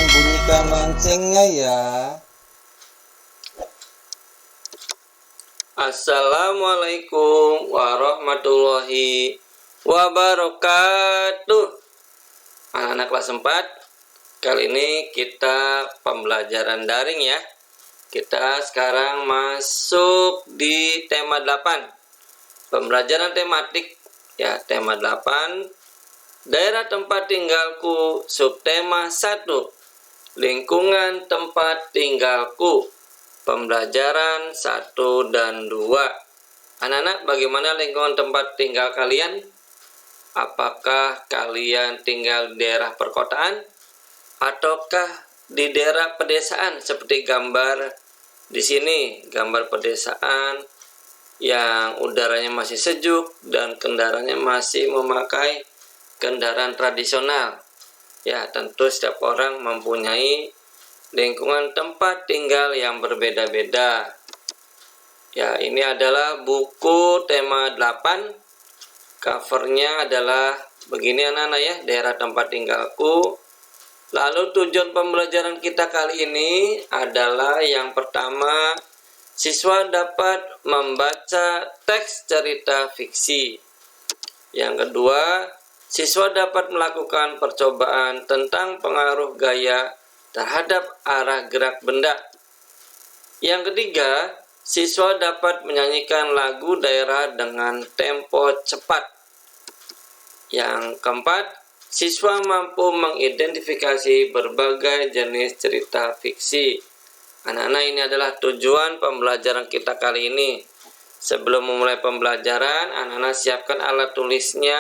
bunyikan loncengnya ya. Assalamualaikum warahmatullahi wabarakatuh. Anak-anak kelas 4, kali ini kita pembelajaran daring ya. Kita sekarang masuk di tema 8. Pembelajaran tematik ya, tema 8. Daerah tempat tinggalku, subtema 1. Lingkungan tempat tinggalku. Pembelajaran 1 dan 2. Anak-anak, bagaimana lingkungan tempat tinggal kalian? Apakah kalian tinggal di daerah perkotaan ataukah di daerah pedesaan seperti gambar di sini, gambar pedesaan yang udaranya masih sejuk dan kendaraannya masih memakai kendaraan tradisional. Ya, tentu setiap orang mempunyai lingkungan tempat tinggal yang berbeda-beda. Ya, ini adalah buku tema 8. Covernya adalah begini anak-anak ya, daerah tempat tinggalku. Lalu tujuan pembelajaran kita kali ini adalah yang pertama, siswa dapat membaca teks cerita fiksi. Yang kedua, siswa dapat melakukan percobaan tentang pengaruh gaya terhadap arah gerak benda. Yang ketiga, siswa dapat menyanyikan lagu daerah dengan tempo cepat. Yang keempat, siswa mampu mengidentifikasi berbagai jenis cerita fiksi. Anak-anak, ini adalah tujuan pembelajaran kita kali ini. Sebelum memulai pembelajaran, anak-anak siapkan alat tulisnya,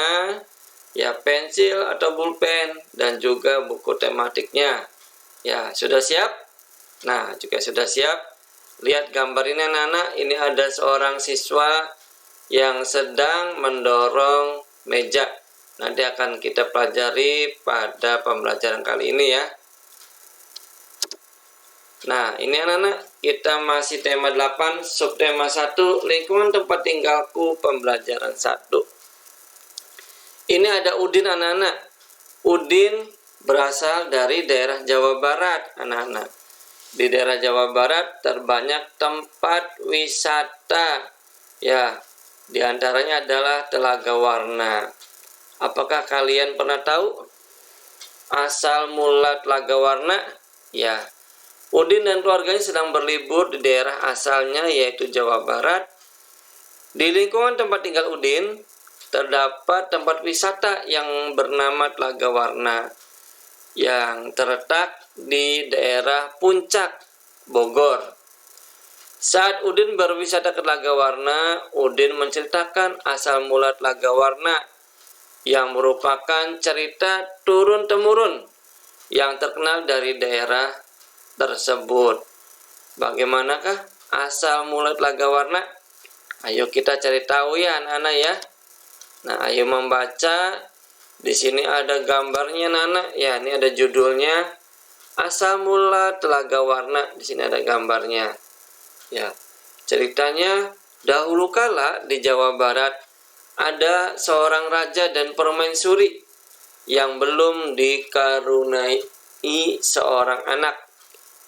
ya pensil atau pulpen, dan juga buku tematiknya. Ya, sudah siap? Nah, juga sudah siap. Lihat gambar ini anak-anak, ini ada seorang siswa yang sedang mendorong meja. Nanti akan kita pelajari pada pembelajaran kali ini ya. Nah, ini anak-anak, kita masih tema 8, subtema 1, lingkungan tempat tinggalku, pembelajaran 1. Ini ada Udin anak-anak. Udin berasal dari daerah Jawa Barat anak-anak. Di daerah Jawa Barat terbanyak tempat wisata. Ya, diantaranya adalah Telaga Warna. Apakah kalian pernah tahu asal mula Telaga Warna? Ya, Udin dan keluarganya sedang berlibur di daerah asalnya yaitu Jawa Barat. Di lingkungan tempat tinggal Udin terdapat tempat wisata yang bernama Telaga Warna yang terletak di daerah Puncak, Bogor. Saat Udin berwisata ke Telaga Warna, Udin menceritakan asal mula Telaga Warna yang merupakan cerita turun-temurun yang terkenal dari daerah tersebut. Bagaimanakah asal mula Telaga Warna? Ayo kita cari tahu ya anak-anak ya. Nah, ayo membaca. Di sini ada gambarnya Nana. Ya, ini ada judulnya Asal Mula Telaga Warna. Di sini ada gambarnya. Ya. Ceritanya, dahulu kala di Jawa Barat ada seorang raja dan permaisuri yang belum dikaruniai seorang anak.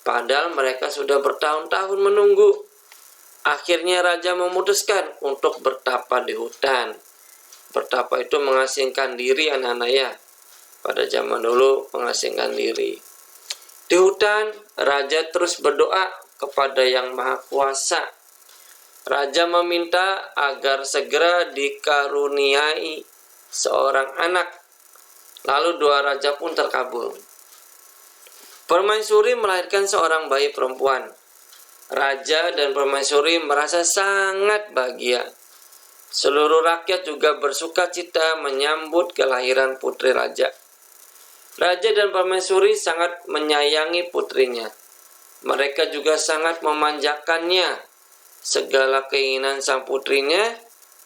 Padahal mereka sudah bertahun-tahun menunggu. Akhirnya raja memutuskan untuk bertapa di hutan. Bertapa itu mengasingkan diri anak-anak ya. Pada zaman dulu mengasingkan diri. Di hutan, raja terus berdoa kepada Yang Maha Kuasa. Raja meminta agar segera dikaruniai seorang anak. Lalu doa raja pun terkabul. Permaisuri melahirkan seorang bayi perempuan. Raja dan permaisuri merasa sangat bahagia. Seluruh rakyat juga bersuka cita menyambut kelahiran putri raja. Raja dan permaisuri sangat menyayangi putrinya. Mereka juga sangat memanjakannya. Segala keinginan sang putrinya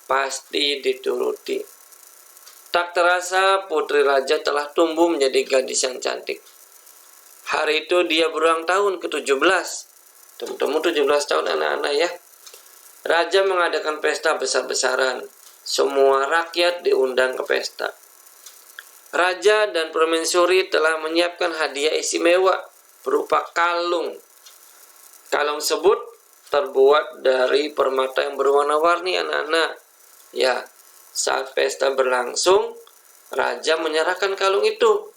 pasti dituruti. Tak terasa putri raja telah tumbuh menjadi gadis yang cantik. Hari itu dia berulang tahun ke-17. Temu 17 tahun anak-anak ya. Raja mengadakan pesta besar-besaran. Semua rakyat diundang ke pesta. Raja dan permaisuri telah menyiapkan hadiah istimewa berupa kalung. Kalung tersebut terbuat dari permata yang berwarna-warni, anak-anak. Ya, saat pesta berlangsung, raja menyerahkan kalung itu.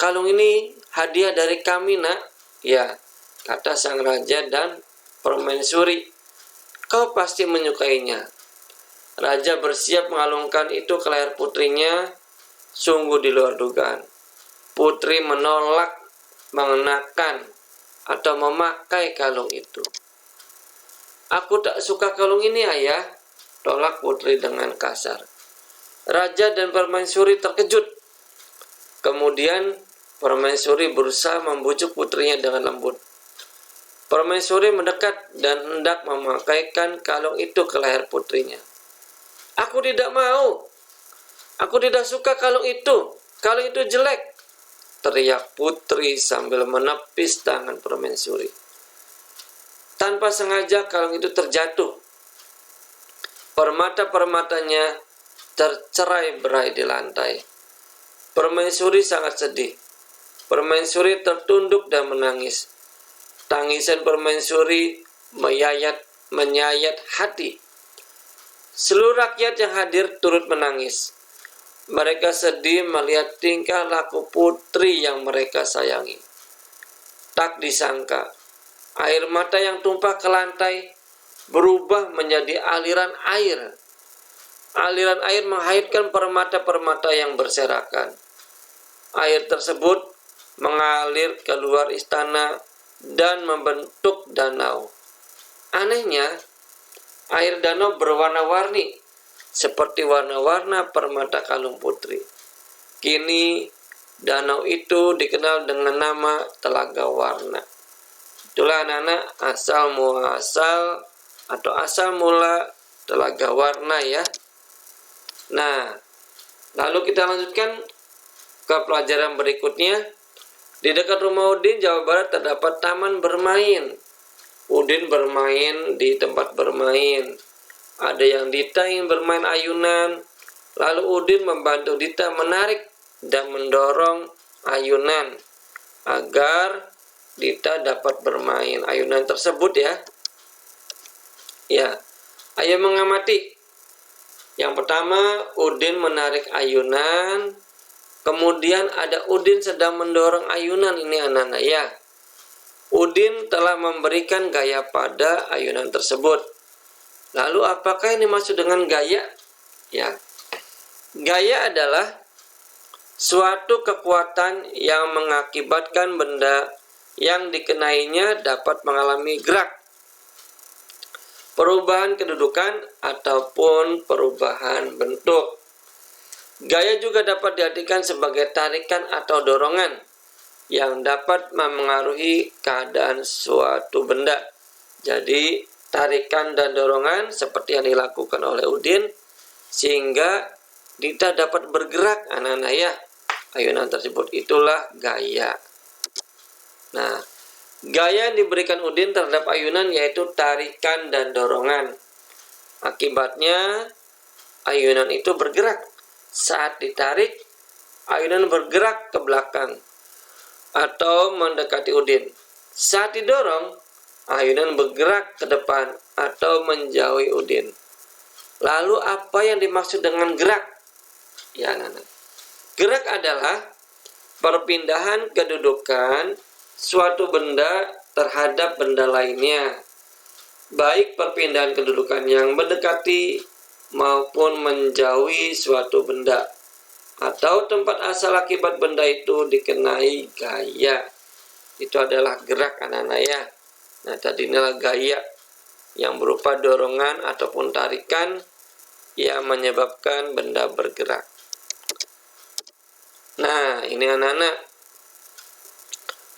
Kalung ini hadiah dari kami, nak. Ya, kata sang raja dan permaisuri. Kau pasti menyukainya. Raja bersiap mengalungkan itu ke leher putrinya. Sungguh di luar dugaan. Putri menolak mengenakan atau memakai kalung itu. Aku tak suka kalung ini, ayah, tolak putri dengan kasar. Raja dan permaisuri terkejut. Kemudian permaisuri berusaha membujuk putrinya dengan lembut. Permaisuri mendekat dan hendak memakaikan kalung itu ke leher putrinya. Aku tidak mau. Aku tidak suka kalung itu. Kalung itu jelek, teriak putri sambil menepis tangan permaisuri. Tanpa sengaja kalung itu terjatuh. Permata-permatanya tercerai-berai di lantai. Permaisuri sangat sedih. Permaisuri tertunduk dan menangis. Tangisan permaisuri menyayat hati. Seluruh rakyat yang hadir turut menangis. Mereka sedih melihat tingkah laku putri yang mereka sayangi. Tak disangka, air mata yang tumpah ke lantai berubah menjadi aliran air. Aliran air menghanyutkan permata-permata yang berserakan. Air tersebut mengalir keluar istana dan membentuk danau. Anehnya, air danau berwarna-warni, seperti warna-warna permata kalung putri. Kini, danau itu dikenal dengan nama Telaga Warna. Itulah anak-anak asal mula Telaga Warna ya. Nah, lalu kita lanjutkan ke pelajaran berikutnya. Di dekat rumah Udin, Jawa Barat terdapat taman bermain. Udin bermain di tempat bermain. Ada yang Dita ingin bermain ayunan. Lalu Udin membantu Dita menarik dan mendorong ayunan agar Dita dapat bermain ayunan tersebut ya. Ya, ayo mengamati. Yang pertama, Udin menarik ayunan. Kemudian ada Udin sedang mendorong ayunan ini anak-anak ya. Udin telah memberikan gaya pada ayunan tersebut. Lalu apakah ini maksud dengan gaya? Ya. Gaya adalah suatu kekuatan yang mengakibatkan benda yang dikenainya dapat mengalami gerak, perubahan kedudukan, ataupun perubahan bentuk. Gaya juga dapat diartikan sebagai tarikan atau dorongan yang dapat memengaruhi keadaan suatu benda. Jadi, tarikan dan dorongan seperti yang dilakukan oleh Udin sehingga Dita dapat bergerak anak-anak ya. Ayunan tersebut itulah gaya. Nah, gaya yang diberikan Udin terhadap ayunan yaitu tarikan dan dorongan. Akibatnya ayunan itu bergerak. Saat ditarik, ayunan bergerak ke belakang atau mendekati Udin. Saat didorong, ayunan bergerak ke depan atau menjauhi Udin. Lalu apa yang dimaksud dengan gerak? Ya, anak-anak. Gerak adalah perpindahan kedudukan suatu benda terhadap benda lainnya. Baik perpindahan kedudukan yang mendekati maupun menjauhi suatu benda atau tempat asal akibat benda itu dikenai gaya. Itu adalah gerak anak-anak ya. Nah, tadi inilah gaya yang berupa dorongan ataupun tarikan yang menyebabkan benda bergerak. Nah, ini anak-anak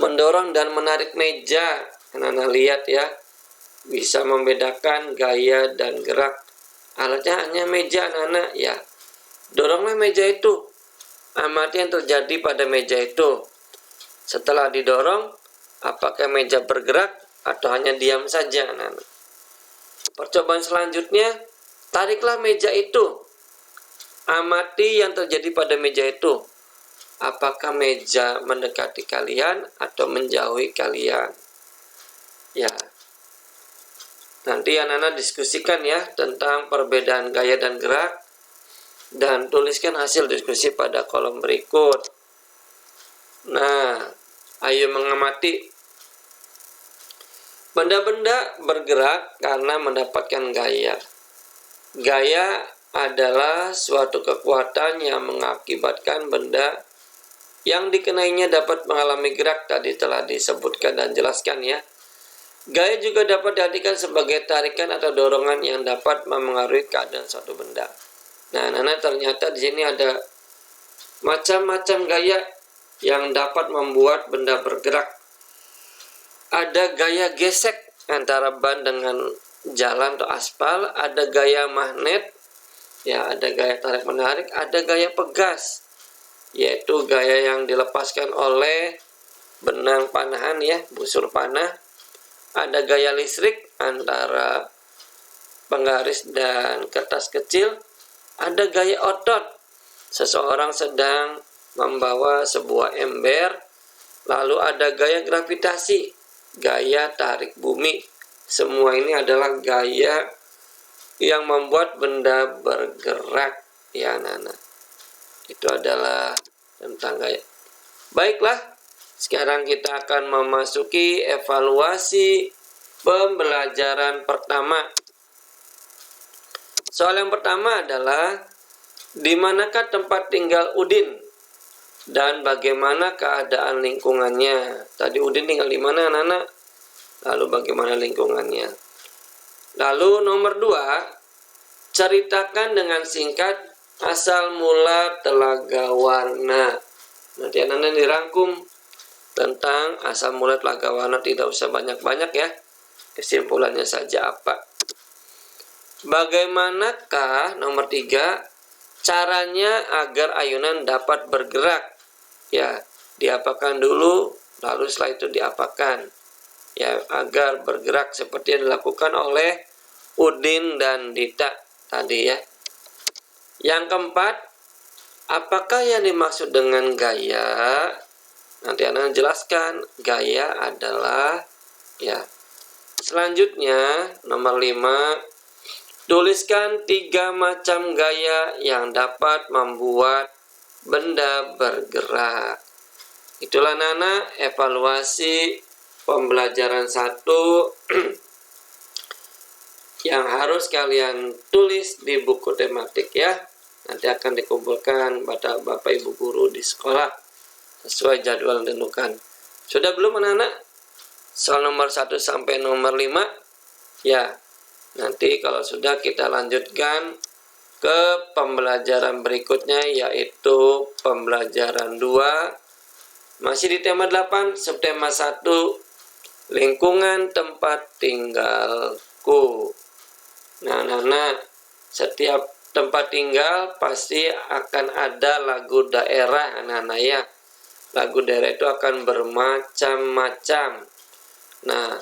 mendorong dan menarik meja. Anak-anak lihat ya, bisa membedakan gaya dan gerak. Alatnya hanya meja anak-anak ya. Doronglah meja itu. Amati yang terjadi pada meja itu. Setelah didorong, apakah meja bergerak atau hanya diam saja anak-anak? Percobaan selanjutnya, tariklah meja itu. Amati yang terjadi pada meja itu. apakah meja mendekati kalian atau menjauhi kalian. Ya, nanti anak-anak diskusikan ya tentang perbedaan gaya dan gerak, dan tuliskan hasil diskusi pada kolom berikut. Nah, ayo mengamati. Benda-benda bergerak karena mendapatkan gaya. Gaya adalah suatu kekuatan yang mengakibatkan benda yang dikenainya dapat mengalami gerak. Tadi telah disebutkan dan jelaskan ya. Gaya juga dapat diartikan sebagai tarikan atau dorongan yang dapat memengaruhi keadaan suatu benda. Nah, ternyata di sini ada macam-macam gaya yang dapat membuat benda bergerak. Ada gaya gesek antara ban dengan jalan atau aspal, ada gaya magnet, ya, ada gaya tarik menarik, ada gaya pegas, yaitu gaya yang dilepaskan oleh benang panahan ya, busur panah. Ada gaya listrik antara penggaris dan kertas kecil. Ada gaya otot, seseorang sedang membawa sebuah ember. Lalu ada gaya gravitasi, gaya tarik bumi. Semua ini adalah gaya yang membuat benda bergerak ya anak-anak. Itu adalah tentang gaya. Baiklah, sekarang kita akan memasuki evaluasi pembelajaran pertama. Soal yang pertama adalah, di manakah tempat tinggal Udin dan bagaimana keadaan lingkungannya? Tadi Udin tinggal di mana anak-anak? Lalu bagaimana lingkungannya? Lalu nomor 2, ceritakan dengan singkat asal mula Telaga Warna. Nanti anak-anak dirangkum tentang asal mula Telaga Warna, tidak usah banyak-banyak ya. Kesimpulannya saja apa? Bagaimanakah nomor 3 caranya agar ayunan dapat bergerak? Ya, diapakan dulu, lalu setelah itu diapakan. Ya, agar bergerak seperti yang dilakukan oleh Udin dan Dita tadi ya. Yang keempat, apakah yang dimaksud dengan gaya? Nanti anak jelaskan. Gaya adalah ya. Selanjutnya nomor 5, tuliskan 3 macam gaya yang dapat membuat benda bergerak. Itulah anak-anak evaluasi pembelajaran 1 yang harus kalian tulis di buku tematik ya. Nanti akan dikumpulkan pada Bapak Ibu guru di sekolah sesuai jadwal yang ditentukan. Sudah belum anak-anak? Soal nomor 1 sampai nomor 5 ya. Nanti kalau sudah kita lanjutkan ke pembelajaran berikutnya, yaitu pembelajaran 2 masih di tema 8, subtema 1, lingkungan tempat tinggalku. Nah, setiap tempat tinggal pasti akan ada lagu daerah anak-anak ya. Lagu daerah itu akan bermacam-macam. Nah,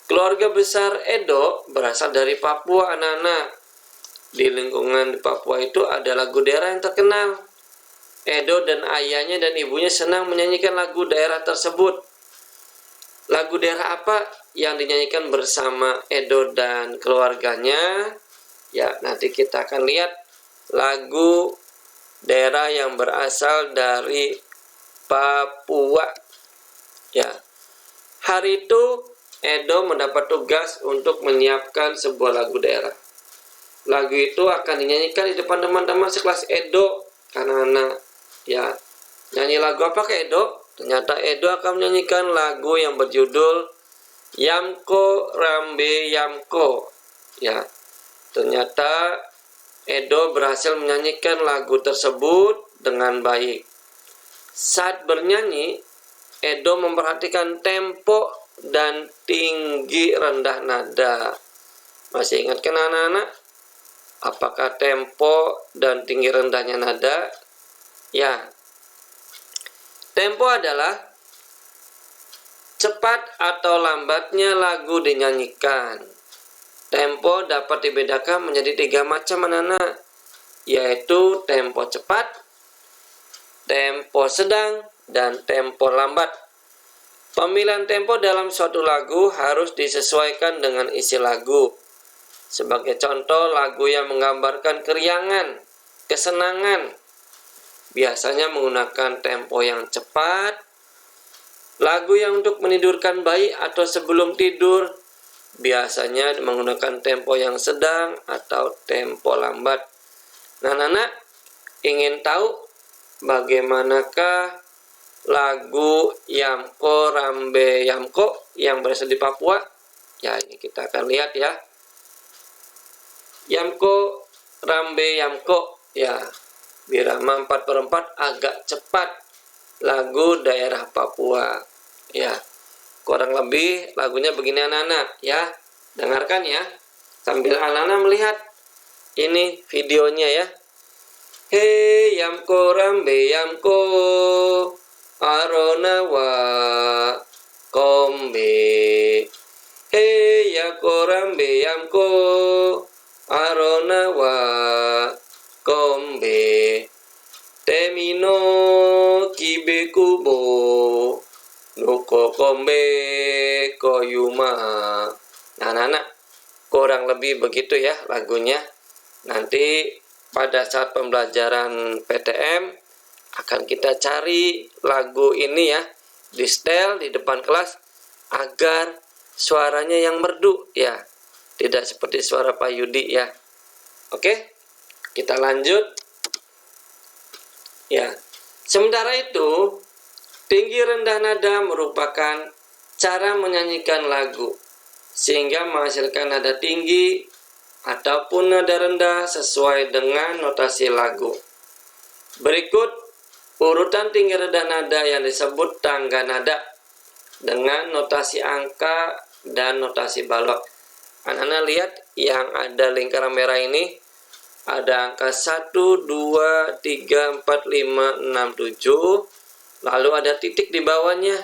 keluarga besar Edo berasal dari Papua anak-anak. Di lingkungan di Papua itu ada lagu daerah yang terkenal. Edo dan ayahnya dan ibunya senang menyanyikan lagu daerah tersebut. Lagu daerah apa yang dinyanyikan bersama Edo dan keluarganya? Ya, nanti kita akan lihat lagu daerah yang berasal dari Papua. Ya. Hari itu Edo mendapat tugas untuk menyiapkan sebuah lagu daerah. Lagu itu akan dinyanyikan di depan teman-teman sekelas Edo, anak-anak. Ya, nyanyi lagu apa ke Edo? Ternyata Edo akan menyanyikan lagu yang berjudul Yamko Rambe Yamko. Ya, ternyata Edo berhasil menyanyikan lagu tersebut dengan baik. Saat bernyanyi, Edo memperhatikan tempo dan tinggi rendah nada. Masih ingat kan anak-anak? Apakah tempo dan tinggi rendahnya nada? Ya. Tempo adalah cepat atau lambatnya lagu dinyanyikan. Tempo dapat dibedakan menjadi 3 macam anak-anak, yaitu tempo cepat, tempo sedang, dan tempo lambat. Pemilihan tempo dalam suatu lagu harus disesuaikan dengan isi lagu. Sebagai contoh, lagu yang menggambarkan keriangan, kesenangan, biasanya menggunakan tempo yang cepat. Lagu yang untuk menidurkan bayi atau sebelum tidur, biasanya menggunakan tempo yang sedang atau tempo lambat. Nah, anak-anak ingin tahu bagaimanakah lagu Yamko Rambe Yamko yang berasal di Papua? Ya, ini kita akan lihat ya. Yamko Rambe Yamko, ya, birama 4/4 agak cepat, lagu daerah Papua. Ya, kurang lebih lagunya begini anak-anak ya. Dengarkan ya, sambil anak-anak melihat ini videonya ya. Hei Yamko Rambe Yamko Arona wa kombe. Hei Yamko Rambe Yamko Arona wa kombe. Temino kibe kubo nuko kombe koyuma. Nah, anak-anak, kurang lebih begitu ya lagunya. Nanti pada saat pembelajaran PTM akan kita cari lagu ini ya, di setel di depan kelas agar suaranya yang merdu ya, tidak seperti suara Pak Yudi ya. Oke, kita lanjut ya. Sementara itu, tinggi rendah nada merupakan cara menyanyikan lagu sehingga menghasilkan nada tinggi ataupun nada rendah sesuai dengan notasi lagu. Berikut urutan tinggi rendah nada yang disebut tangga nada dengan notasi angka dan notasi balok. Anak-anak lihat yang ada lingkaran merah ini, ada angka 1, 2, 3, 4, 5, 6, 7. Lalu ada titik di bawahnya,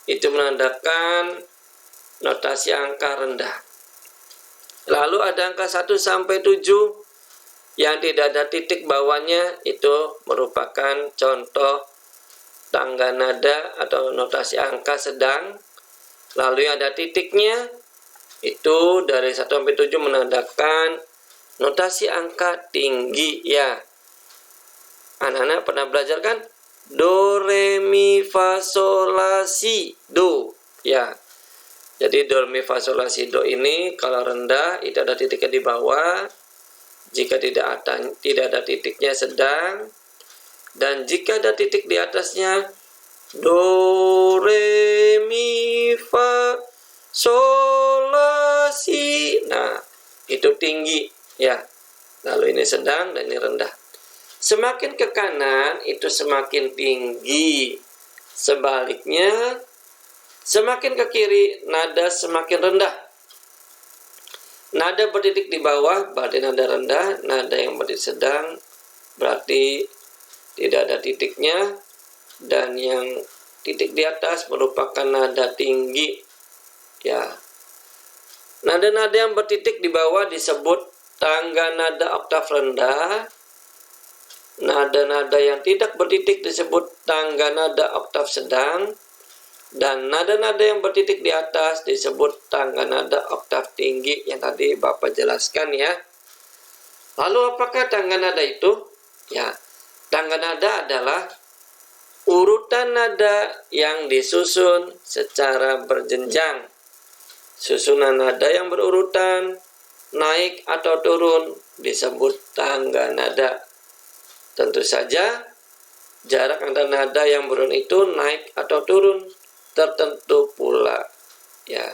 itu menandakan notasi angka rendah. Lalu ada angka 1 sampai 7 yang tidak ada titik bawahnya, itu merupakan contoh tangga nada atau notasi angka sedang. Lalu yang ada titiknya, itu dari 1 sampai 7 menandakan notasi angka tinggi ya. Anak-anak pernah belajar kan? Do, re, mi, fa, sol, la, si, do ya. Jadi do, re, mi, fa, sol, la, si, do ini kalau rendah itu ada titiknya di bawah. Jika tidak ada titiknya sedang, dan jika ada titik di atasnya, do, re, mi, fa, sol, la, si. Nah, itu tinggi ya. Lalu ini sedang dan ini rendah. Semakin ke kanan itu semakin tinggi. Sebaliknya, semakin ke kiri nada semakin rendah. Nada bertitik di bawah berarti nada rendah, nada yang bertitik sedang berarti tidak ada titiknya, dan yang titik di atas merupakan nada tinggi ya. Nada-nada yang bertitik di bawah disebut tangga nada oktav rendah. Nada-nada yang tidak bertitik disebut tangga nada oktav sedang. Dan nada-nada yang bertitik di atas disebut tangga nada oktav tinggi yang tadi Bapak jelaskan ya. Lalu apakah tangga nada itu? Ya, tangga nada adalah urutan nada yang disusun secara berjenjang. Susunan nada yang berurutan, naik atau turun disebut tangga nada. Tentu saja jarak antara nada yang berurutan itu naik atau turun tertentu pula ya,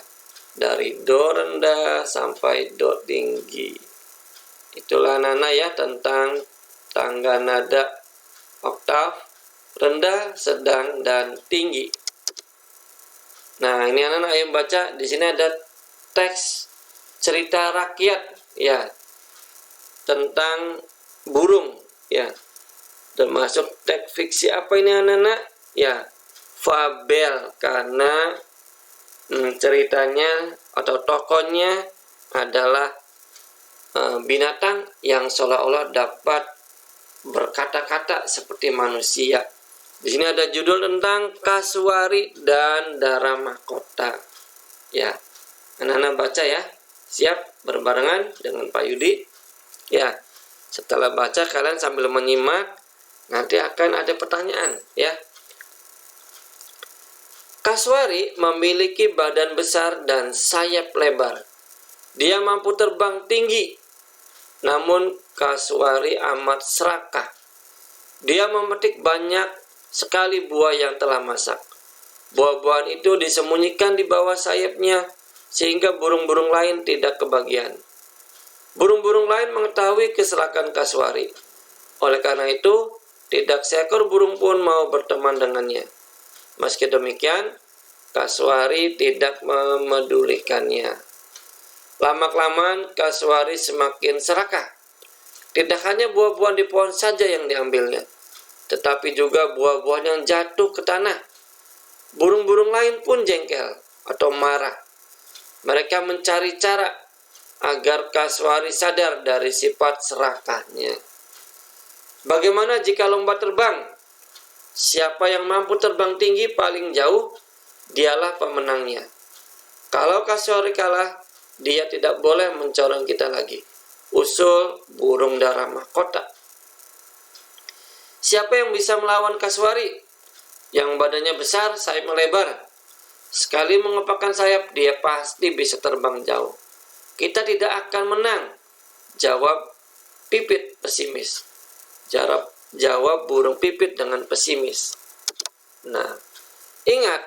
dari do rendah sampai do tinggi. Itulah anak-anak ya tentang tangga nada oktav rendah, sedang, dan tinggi. Nah, ini anak-anak yang baca di sini ada teks cerita rakyat ya tentang burung ya, termasuk teks fiksi. Apa ini anak-anak? Ya, fabel, karena ceritanya atau tokohnya adalah binatang yang seolah-olah dapat berkata-kata seperti manusia Di sini ada judul tentang kasuari dan dara mahkota. Ya, anak-anak baca ya. Siap berbarengan dengan Pak Yudi. Ya, setelah baca kalian sambil menyimak, nanti akan ada pertanyaan ya. Kasuari memiliki badan besar dan sayap lebar. Dia mampu terbang tinggi. Namun kasuari amat serakah. Dia memetik banyak sekali buah yang telah masak. Buah-buahan itu disembunyikan di bawah sayapnya sehingga burung-burung lain tidak kebagian. Burung-burung lain mengetahui keserakahan kasuari. Oleh karena itu, tidak seekor burung pun mau berteman dengannya. Meski demikian, kasuari tidak memedulikannya. Lama-kelamaan kasuari semakin serakah. Tidak hanya buah-buahan di pohon saja yang diambilnya, tetapi juga buah-buahan yang jatuh ke tanah. Burung-burung lain pun jengkel atau marah. Mereka mencari cara agar kasuari sadar dari sifat serakahnya. Bagaimana jika lomba terbang? Siapa yang mampu terbang tinggi paling jauh, dialah pemenangnya. Kalau kasuari kalah, dia tidak boleh mencorong kita lagi. Usul burung dara mahkota. Siapa yang bisa melawan kasuari? Yang badannya besar, sayap melebar. Sekali mengepakkan sayap, dia pasti bisa terbang jauh. Kita tidak akan menang, jawab pipit pesimis. Jawab burung pipit dengan pesimis. Nah, ingat,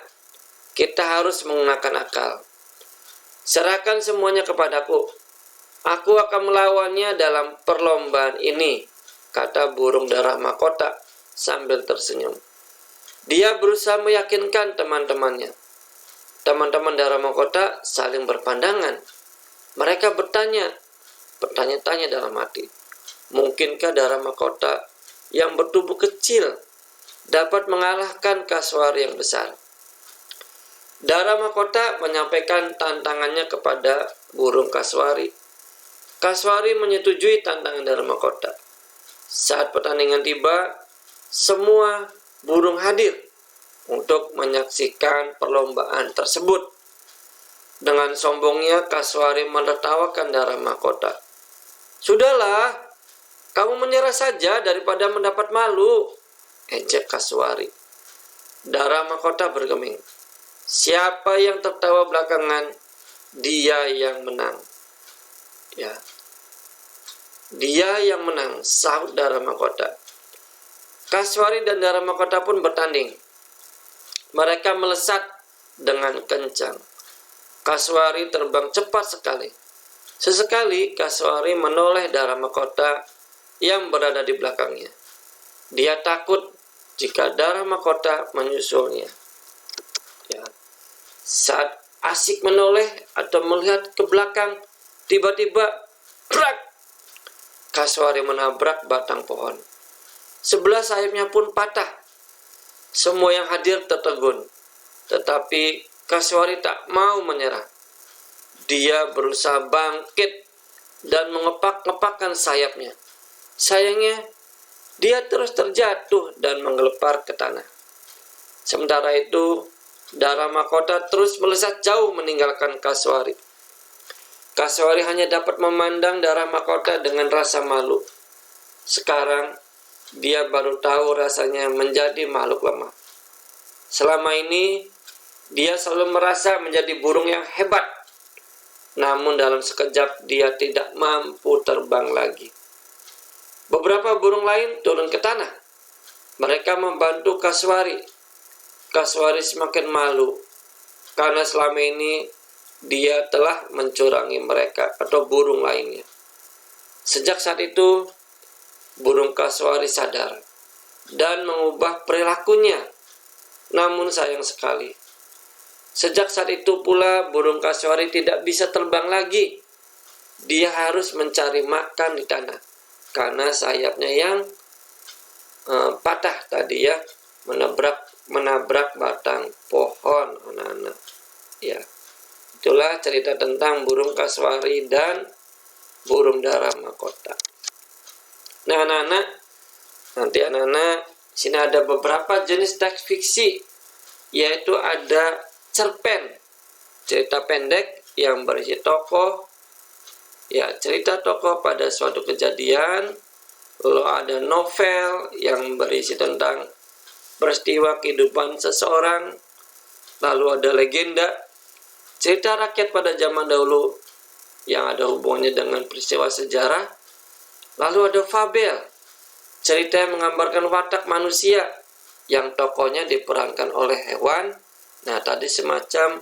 kita harus menggunakan akal. Serahkan semuanya kepadaku. Aku akan melawannya dalam perlombaan ini, kata burung dara mahkota sambil tersenyum. Dia berusaha meyakinkan teman-temannya. Teman-teman dara mahkota saling berpandangan. Mereka bertanya-tanya dalam hati. Mungkinkah dara mahkota yang bertubuh kecil dapat mengalahkan kasuari yang besar? Dara mahkota menyampaikan tantangannya kepada burung kasuari. Kasuari menyetujui tantangan dara mahkota. Saat pertandingan tiba, semua burung hadir untuk menyaksikan perlombaan tersebut. Dengan sombongnya, kasuari menertawakan dara mahkota. Sudahlah, kamu menyerah saja daripada mendapat malu, ejek kasuari. Dara mahkota bergeming. Siapa yang tertawa belakangan, dia yang menang. Ya, dia yang menang, sahut dara mahkota. Kasuari dan dara mahkota pun bertanding. Mereka melesat dengan kencang. Kasuari terbang cepat sekali. Sesekali kasuari menoleh dara mahkota yang berada di belakangnya. Dia takut jika dara mahkota menyusulnya. Ya. Saat asik menoleh atau melihat ke belakang, tiba-tiba brak! Kasuari menabrak batang pohon. Sebelah sayapnya pun patah. Semua yang hadir tertegun. Tetapi kasuari tak mau menyerah. Dia berusaha bangkit dan mengepak-ngepakkan sayapnya. Sayangnya, dia terus terjatuh dan menggelepar ke tanah. Sementara itu, dara mahkota terus melesat jauh meninggalkan kasuari. Kasuari hanya dapat memandang dara mahkota dengan rasa malu. Sekarang, dia baru tahu rasanya menjadi makhluk lemah. Selama ini, dia selalu merasa menjadi burung yang hebat. Namun dalam sekejap, dia tidak mampu terbang lagi. Beberapa burung lain turun ke tanah. Mereka membantu kasuari. Kasuari semakin malu karena selama ini dia telah mencurangi mereka atau burung lainnya. Sejak saat itu, burung kasuari sadar dan mengubah perilakunya. Namun sayang sekali, sejak saat itu pula burung kasuari tidak bisa terbang lagi. Dia harus mencari makan di tanah karena sayapnya yang patah tadi ya, menabrak batang pohon, anak-anak. Ya, itulah cerita tentang burung kasuari dan burung dara mahkota. Nah, anak-anak, nanti anak-anak Sini ada beberapa jenis teks fiksi, yaitu ada cerpen, cerita pendek yang berisi tokoh, ya cerita tokoh pada suatu kejadian. Lalu ada novel yang berisi tentang peristiwa kehidupan seseorang. Lalu ada legenda, cerita rakyat pada zaman dahulu yang ada hubungannya dengan peristiwa sejarah. Lalu ada fabel, cerita yang menggambarkan watak manusia yang tokohnya diperankan oleh hewan. Nah, tadi semacam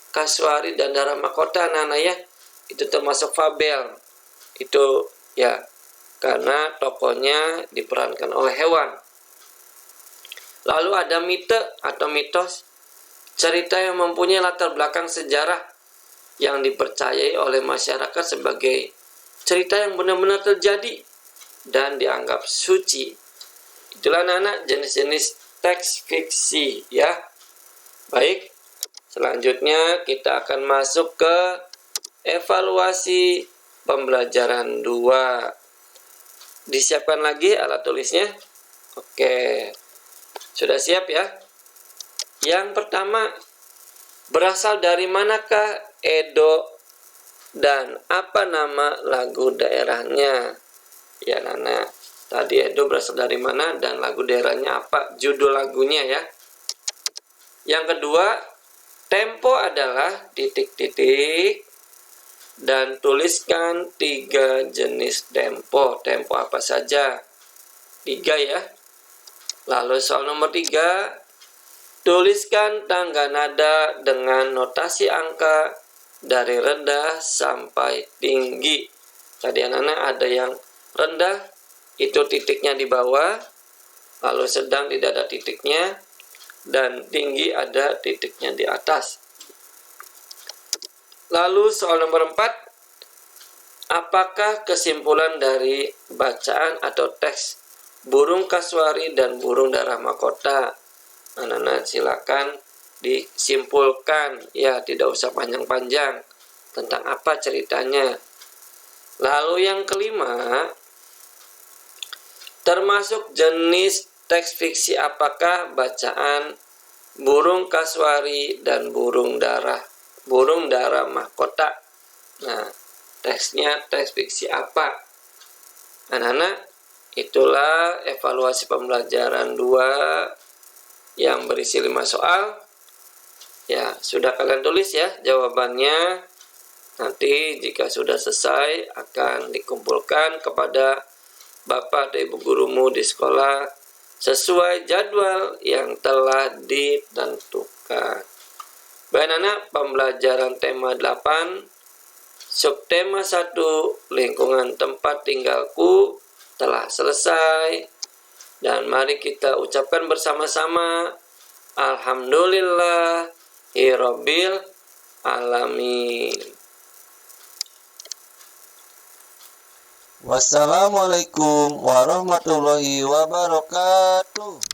Kasuari dan Dara Mahkota, anak-anak ya, itu termasuk fabel. Itu ya, karena tokohnya diperankan oleh hewan. Lalu ada mite atau mitos, cerita yang mempunyai latar belakang sejarah yang dipercayai oleh masyarakat sebagai cerita yang benar-benar terjadi dan dianggap suci. Itulah anak-anak jenis-jenis teks fiksi ya. Baik, selanjutnya kita akan masuk ke evaluasi pembelajaran 2. Disiapkan lagi alat tulisnya. Oke, sudah siap ya? Yang pertama, berasal dari manakah Edo dan apa nama lagu daerahnya? Ya Nana, tadi Edo berasal dari mana dan lagu daerahnya apa? Judul lagunya ya. Yang kedua, tempo adalah titik-titik dan tuliskan 3 jenis tempo. Tempo apa saja? 3 ya. Lalu soal nomor 3, tuliskan tangga nada dengan notasi angka dari rendah sampai tinggi. Tadi anak-anak ada yang rendah, itu titiknya di bawah, lalu sedang tidak ada titiknya, dan tinggi ada titiknya di atas. Lalu soal nomor 4, apakah kesimpulan dari bacaan atau teks burung kasuari dan burung Dara Mahkota? Anak-anak silakan disimpulkan ya, tidak usah panjang-panjang tentang apa ceritanya. Lalu yang kelima, termasuk jenis teks fiksi apakah bacaan burung kasuari dan burung Dara Mahkota? Nah, teksnya teks fiksi apa? Anak-anak, itulah evaluasi pembelajaran 2 yang berisi 5 soal. Ya, sudah kalian tulis ya jawabannya. Nanti jika sudah selesai akan dikumpulkan kepada Bapak dan Ibu gurumu di sekolah sesuai jadwal yang telah ditentukan. Baik anak, pembelajaran tema 8 subtema 1 lingkungan tempat tinggalku telah selesai. Dan mari kita ucapkan bersama-sama Alhamdulillahirabbil alamin. Wassalamualaikum warahmatullahi wabarakatuh.